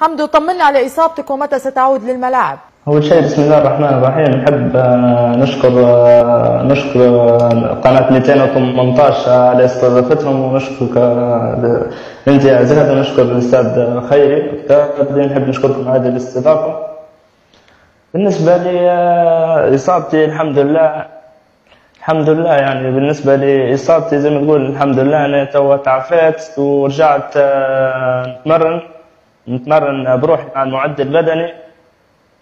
حمدو، طمنا على إصابتك ومتى ستعود للملاعب؟ أول شيء بسم الله الرحمن الرحيم. نحب نشكر قناة 218 على استضافتهم، ونشكرك أنت يا زهد، ونشكر الأستاذ خيري. نحب نشكركم على هذه الاستضافة. بالنسبة لي إصابتي الحمد لله يعني بالنسبة لي إصابتي زي ما تقول الحمد لله أنا تو تعافيت ورجعت نتمرن بروحي مع المعد البدني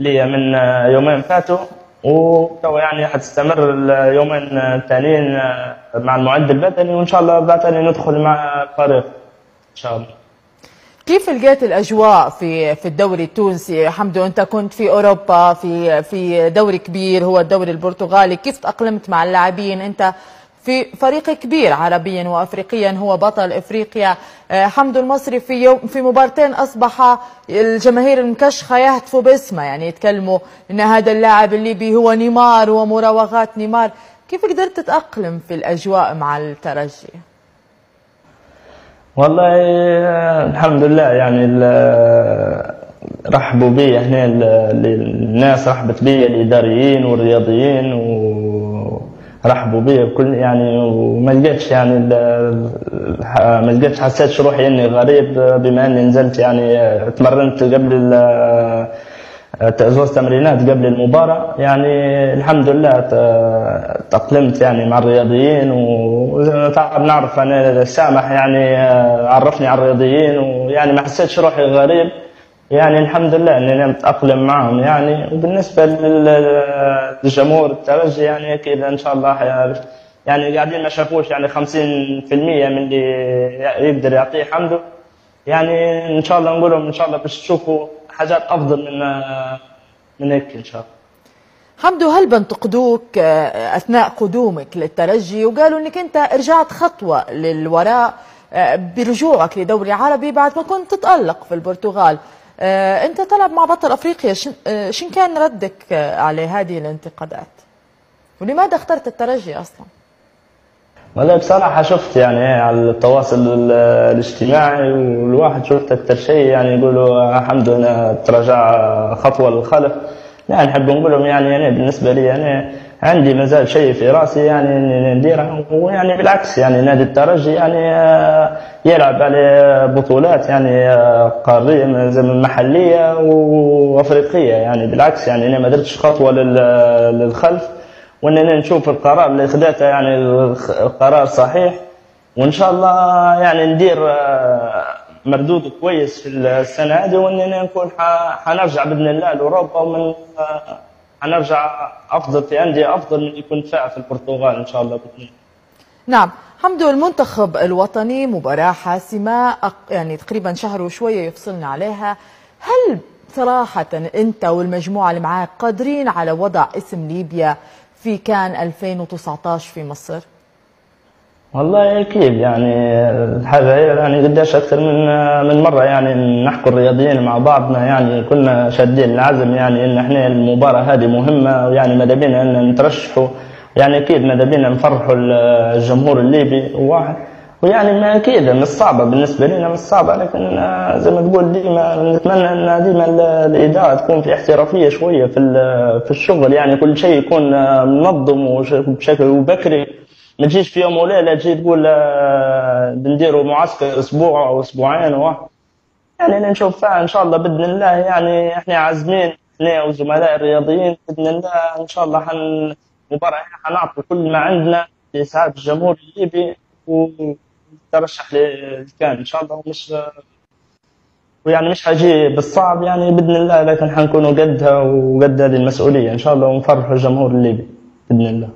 لي من يومين فاتوا، وتو يعني حتستمر اليومين التاليين مع المعد البدني، وإن شاء الله بعدين ندخل مع الفريق إن شاء الله. كيف لقيت الأجواء في الدوري التونسي؟ حمدو، أنت كنت في أوروبا في دوري كبير هو الدوري البرتغالي، كيف تأقلمت مع اللاعبين؟ أنت في فريق كبير عربيا وأفريقيا، هو بطل إفريقيا. حمدو المصري في مبارتين أصبح الجماهير المكشخة يهتفوا باسمه، يعني يتكلموا إن هذا اللاعب الليبي هو نيمار ومراوغات نيمار. كيف قدرت تتأقلم في الأجواء مع الترجي؟ والله الحمد لله يعني رحبوا بي هنا الناس، رحبت بي الإداريين والرياضيين ورحبوا بي بكل يعني، وما لقيتش يعني ما لقيتش حسيتش روحي اني غريب، بما اني نزلت يعني تمرنت قبل زوج تمرينات قبل المباراة، يعني الحمد لله تأقلمت يعني مع الرياضيين، ونعرف أنا سامح يعني عرفني على الرياضيين، ويعني ما حسيتش روحي غريب، يعني الحمد لله اني متأقلم معهم يعني. وبالنسبة للجمهور الترجي يعني اكيد ان شاء الله يعني قاعدين ما شافوش يعني 50% من اللي يقدر يعطيه حمدو، يعني ان شاء الله نقول لهم ان شاء الله باش تشوفوا حاجات افضل من هيك ان شاء الله. حمدو، هل بنتقدوك اثناء قدومك للترجي وقالوا انك انت رجعت خطوه للوراء برجوعك لدوري عربي بعد ما كنت تتألق في البرتغال؟ انت تلعب مع بطل افريقيا، شن كان ردك على هذه الانتقادات؟ ولماذا اخترت الترجي اصلا؟ والله بصراحة شفت يعني على التواصل الاجتماعي، والواحد شفت أكثر شيء يعني يقولوا حمدو أنا تراجع خطوة للخلف. لا نحب نقول لهم يعني أنا بالنسبة لي يعني عندي مازال شيء في راسي يعني إني نديره، ويعني بالعكس يعني نادي الترجي يعني يلعب على بطولات يعني قارية زي محلية وأفريقية، يعني بالعكس يعني أنا ما درتش خطوة للخلف، واننا نشوف القرار اللي خدته يعني القرار صحيح، وان شاء الله يعني ندير مردود كويس في السنه هذه، واننا نكون حنرجع باذن الله لاوروبا، ومن حنرجع افضل في انديه افضل من اللي كنت فيها في البرتغال ان شاء الله باذن الله. نعم حمدو، المنتخب الوطني مباراه حاسمه يعني تقريبا شهر وشويه يفصلنا عليها، هل صراحه انت والمجموعه اللي معاك قادرين على وضع اسم ليبيا في كان 2019 في مصر؟ والله اكيد يعني الحاجه هي يعني قداش اكثر من مره يعني نحكوا الرياضيين مع بعضنا، يعني كنا شادين العزم يعني ان احنا المباراه هذه مهمه، ويعني ماذا بينا ان نترشحوا، يعني اكيد ماذا بينا نفرحوا الجمهور الليبي ويعني ما اكيد مش صعبه بالنسبه لنا، مش صعبه، لكن زي ما تقول ديما نتمنى ان ديما الاداره تكون في احترافيه شويه في الشغل، يعني كل شيء يكون منظم وبشكل بكري، ما تجيش في يوم وليله تجي تقول بنديروا معسكر اسبوع او اسبوعين يعني نشوف فيها ان شاء الله باذن الله، يعني احنا عازمين احنا وزملاء الرياضيين باذن الله ان شاء الله مباراه حنعطي كل ما عندنا لاسعاد الجمهور الليبي وترشح للكان ان شاء الله، ويعني مش حاجي بالصعب يعني باذن الله، لكن حنكونوا قدها وقد هذه المسؤوليه ان شاء الله، ونفرحوا الجمهور الليبي باذن الله.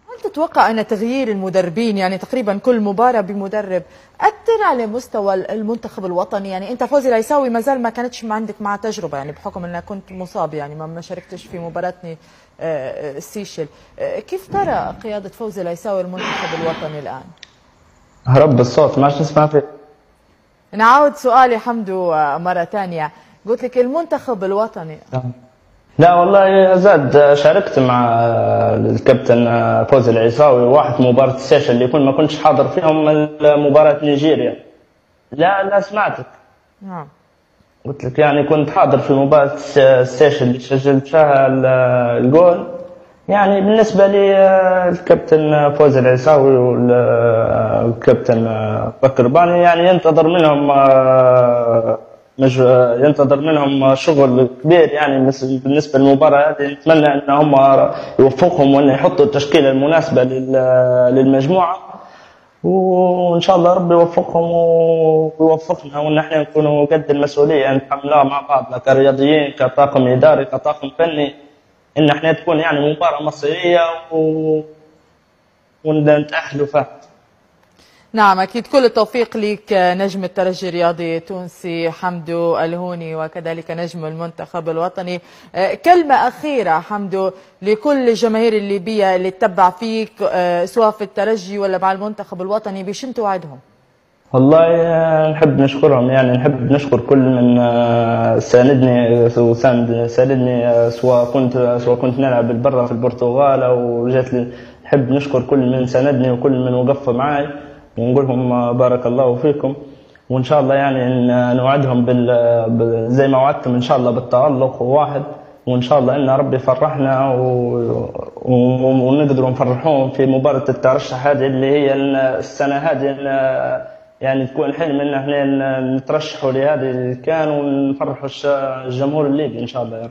هل تتوقع ان تغيير المدربين يعني تقريبا كل مباراه بمدرب اثر على مستوى المنتخب الوطني؟ يعني انت فوزي العيساوي ما زال ما كانتش عندك مع تجربه، يعني بحكم انك كنت مصاب يعني ما شاركتش في مباراتني السيشل، كيف ترى قياده فوزي العيساوي المنتخب الوطني الان؟ هرب الصوت ما عادش نسمع فيه. نعاود سؤالي حمدو مره ثانيه، قلت لك المنتخب الوطني. لا والله يا زاد شاركت مع الكابتن فوزي العيساوي واحد مباراة السيشل اللي ما كنتش حاضر فيهم مباراة نيجيريا. لا سمعتك. نعم. قلت لك يعني كنت حاضر في مباراة ستيشن اللي سجلت فيها الجول. يعني بالنسبة لي الكابتن فوز العيساوي والكابتن بكر باني يعني ينتظر منهم شغل كبير يعني بالنسبة للمباراة هذه. نتمنى أن هم يوفقهم وأن يحطوا التشكيلة المناسبة للمجموعة، وإن شاء الله ربي يوفقهم ويوفقنا وإن احنا نكونوا قد المسؤولية نتحملوها مع بعضنا كرياضيين كطاقم إداري كطاقم فني، إن احنا تكون يعني مباراة مصيرية ونتأهلوا فيها. نعم أكيد، كل التوفيق لك نجم الترجي الرياضي التونسي حمدو الهوني وكذلك نجم المنتخب الوطني. كلمة أخيرة حمدو لكل الجماهير الليبية اللي تتبع فيك سواء في الترجي ولا مع المنتخب الوطني، بشن توعدهم؟ والله نحب نشكرهم، يعني نحب نشكر كل من ساندني سواء كنت نلعب برا في البرتغال أو جات لي. نحب نشكر كل من ساندني وكل من وقف معي ونقول لهم بارك الله فيكم. وإن شاء الله يعني نوعدهم زي ما وعدتم إن شاء الله بالتألق واحد، وإن شاء الله إن ربي يفرحنا ونقدر نفرحهم في مباراة الترشح هذه اللي هي السنة هذه، يعني تكون حلم إن احنا نترشحوا لهذه كان ونفرحوا الجمهور الليبي إن شاء الله.